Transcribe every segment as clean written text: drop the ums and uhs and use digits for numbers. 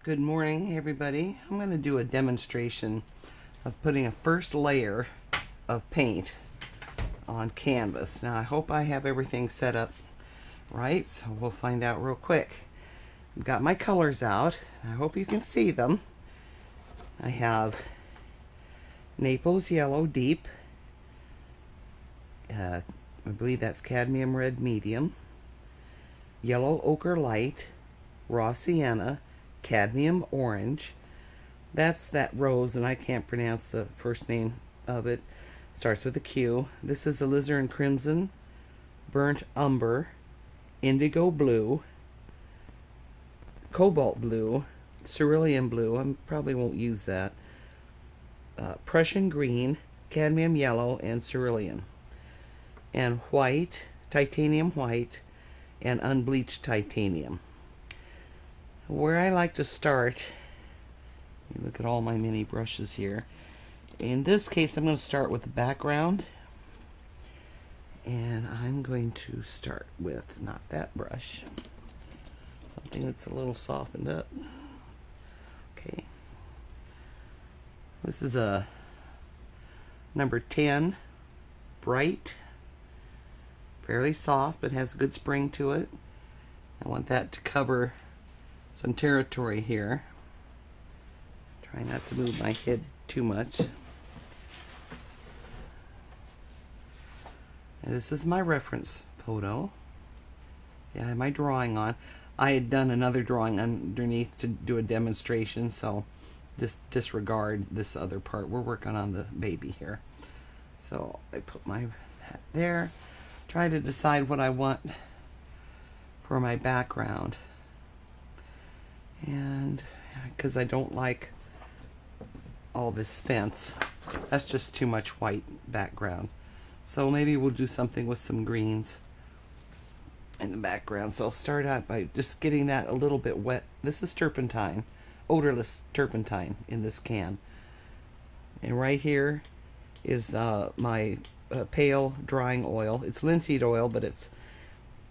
Good morning, everybody. I'm going to do a demonstration of putting a first layer of paint on canvas. Now, I hope I have everything set up right, so we'll find out real quick. I've got my colors out. I hope you can see them. I have Naples Yellow Deep. I believe that's Cadmium Red Medium. Yellow Ochre Light. Raw Sienna. Cadmium Orange. That's that rose, and I can't pronounce the first name of it. Starts with a Q. This is Alizarin Crimson, Burnt Umber, Indigo Blue, Cobalt Blue, Cerulean Blue, I probably won't use that, Prussian Green, Cadmium Yellow, and Cerulean. And White, Titanium White, and Unbleached Titanium. Where I like to start, you look at all my mini brushes here. In this case, I'm going to start with the background. And I'm going to start with, not that brush, something that's a little softened up. Okay. This is a number 10, bright, fairly soft, but has good spring to it. I want that to cover some territory here. Try not to move my head too much. And this is my reference photo. Yeah, I have my drawing on. I had done another drawing underneath to do a demonstration, so just disregard this other part. We're working on the baby here. So I put my hat there. Try to decide what I want for my background. And because I don't like all this fence, that's just too much white background. So maybe we'll do something with some greens in the background. So I'll start out by just getting that a little bit wet. This is turpentine, odorless turpentine in this can. And right here is my pale drying oil. It's linseed oil, but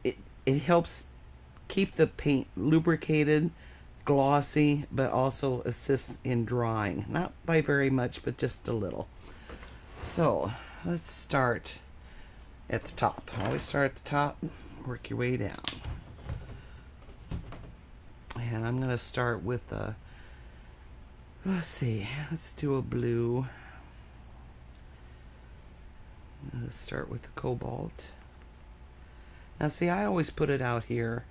it helps keep the paint lubricated, glossy, but also assists in drying. Not by very much, but just a little. So let's start at the top. Always start at the top, work your way down. And I'm going to start with let's do a blue. Let's start with the cobalt. Now see, I always put it out here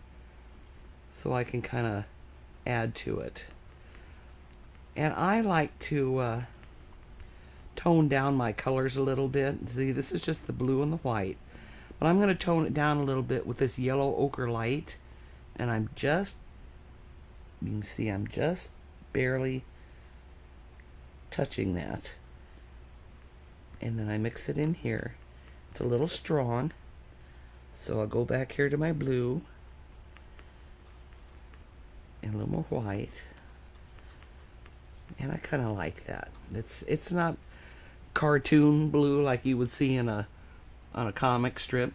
so I can kind of add to it. And I like to tone down my colors a little bit. See, this is just the blue and the white. But I'm going to tone it down a little bit with this yellow ochre light. And I'm just, you can see I'm just barely touching that. And then I mix it in here. It's a little strong. So I'll go back here to my blue. And a little more white. And I kind of like that. It's not cartoon blue like you would see on a comic strip.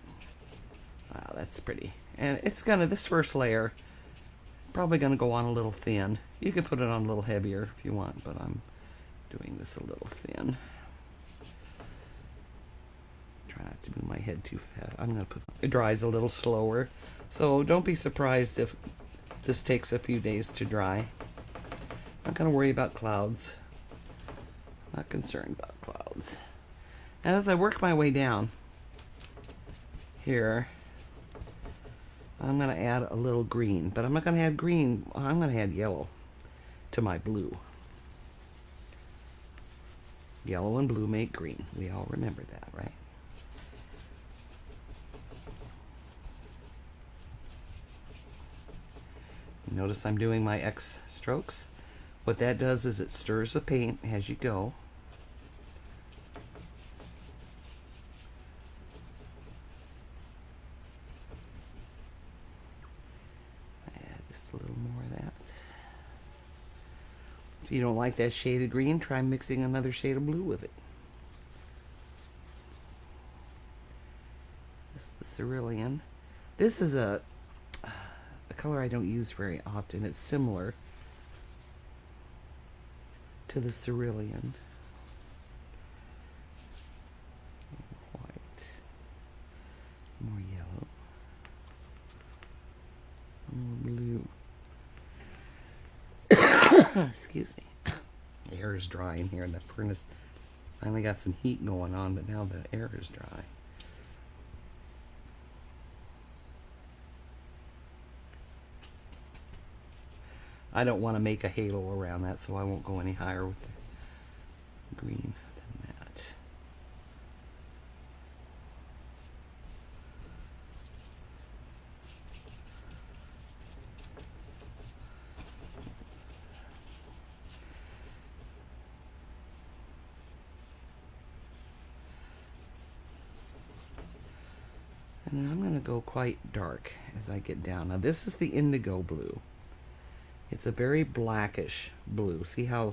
Wow, that's pretty. And it's gonna, this first layer, probably gonna go on a little thin. You can put it on a little heavier if you want, but I'm doing this a little thin. Try not to move my head too fast. I'm gonna put, it dries a little slower. So don't be surprised if this takes a few days to dry. Not going to worry about clouds. Not concerned about clouds. And as I work my way down here, I'm going to add a little green. But I'm not going to add green. I'm going to add yellow to my blue. Yellow and blue make green. We all remember that, right? Notice I'm doing my X strokes. What that does is it stirs the paint as you go. Add just a little more of that. If you don't like that shade of green, try mixing another shade of blue with it. This is the cerulean. This is a color I don't use very often. It's similar to the cerulean. White. More yellow. More blue. Excuse me. The air is dry in here, and the furnace finally got some heat going on, but now the air is dry. I don't want to make a halo around that, so I won't go any higher with the green than that. And then I'm going to go quite dark as I get down. Now this is the indigo blue. It's a very blackish blue. See how,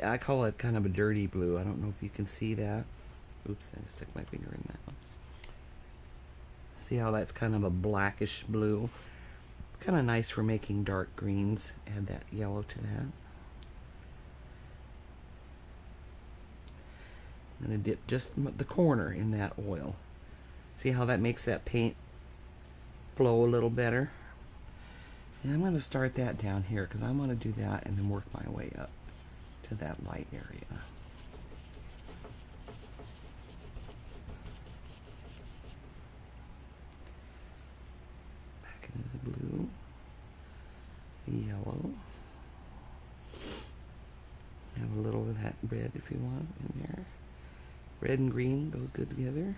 I call it kind of a dirty blue. I don't know if you can see that. Oops, I stuck my finger in that one. See how that's kind of a blackish blue? It's kind of nice for making dark greens. Add that yellow to that. I'm going to dip just the corner in that oil. See how that makes that paint flow a little better? And I'm going to start that down here because I want to do that and then work my way up to that light area. Back into the blue, the yellow. Have a little of that red if you want in there. Red and green goes good together.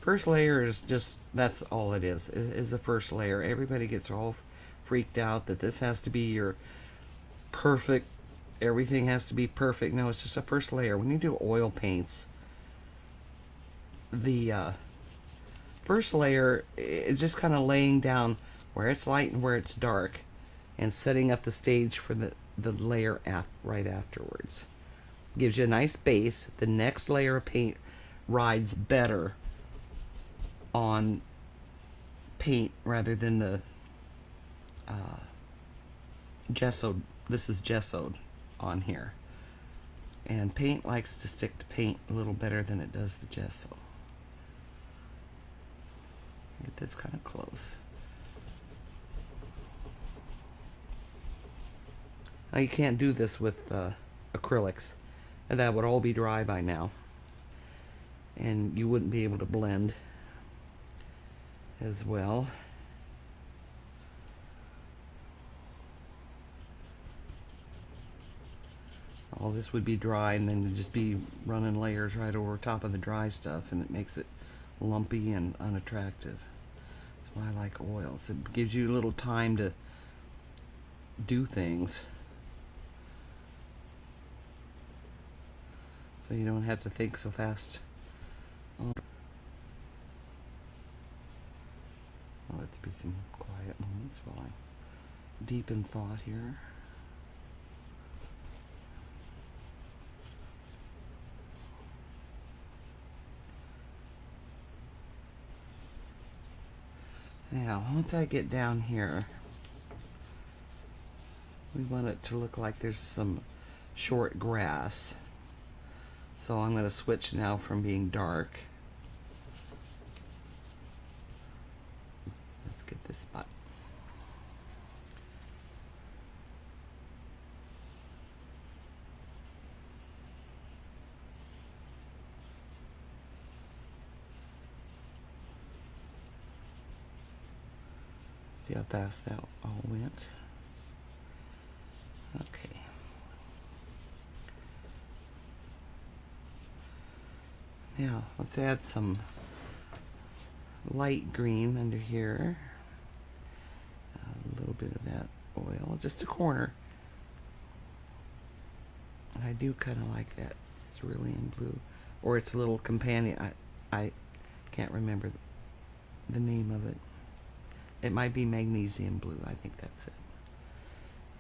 First layer is just, that's all it is the first layer. Everybody gets all freaked out that this has to be your perfect, everything has to be perfect. No, it's just a first layer. When you do oil paints, the first layer is just kind of laying down where it's light and where it's dark and setting up the stage for the layer right afterwards. Gives you a nice base. The next layer of paint rides better on paint rather than the gessoed. This is gessoed on here, and paint likes to stick to paint a little better than it does the gesso. Get this kind of close. Now you can't do this with acrylics, and that would all be dry by now, and you wouldn't be able to blend as well. All this would be dry, and then it'd just be running layers right over top of the dry stuff, and it makes it lumpy and unattractive. That's why I like oils. It gives you a little time to do things, so you don't have to think so fast. Let's be some quiet moments while I deep in thought here. Now, once I get down here, we want it to look like there's some short grass. So I'm going to switch now from being dark. Get this spot. See how fast that all went? Okay. Now, let's add some light green under here. A little bit of that oil, just a corner. And I do kind of like that cerulean blue, or its little companion. I can't remember the name of it. It might be magnesium blue. I think that's it.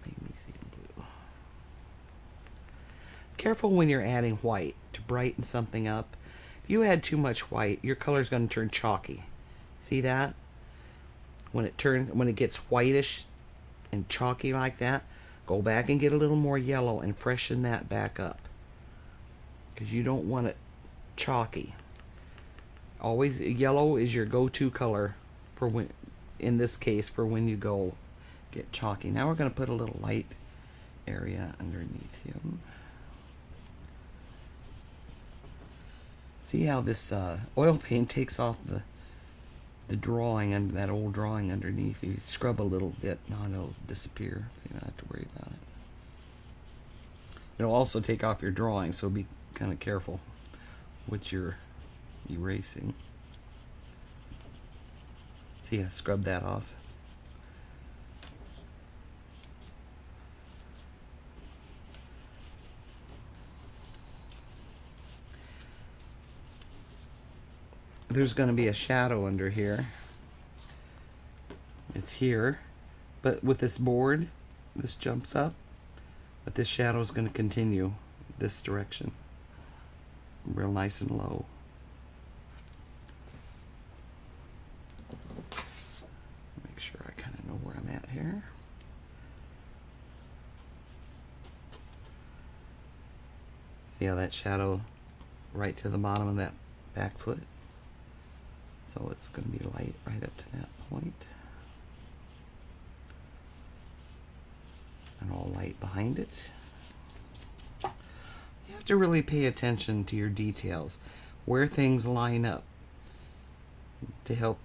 Magnesium blue. Careful when you're adding white to brighten something up. If you add too much white, your color's going to turn chalky. See that? When it gets whitish and chalky like that, go back and get a little more yellow and freshen that back up, because you don't want it chalky. Always yellow is your go-to color for when, in this case, for when you go get chalky. Now we're going to put a little light area underneath him. See how this oil paint takes off the drawing, and that old drawing underneath. If you scrub a little bit, now it'll disappear, so you don't have to worry about it. It'll also take off your drawing, so be kind of careful what you're erasing. See, I scrubbed that off. There's going to be a shadow under here. It's here, but with this board, this jumps up, but this shadow is going to continue this direction, real nice and low. Make sure I kind of know where I'm at here. See how that shadow right to the bottom of that back foot? So it's going to be light right up to that point. And all light behind it. You have to really pay attention to your details, where things line up, to help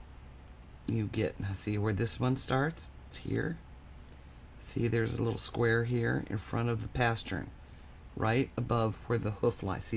you get. Now see where this one starts? It's here. See, there's a little square here in front of the pastern, right above where the hoof lies. See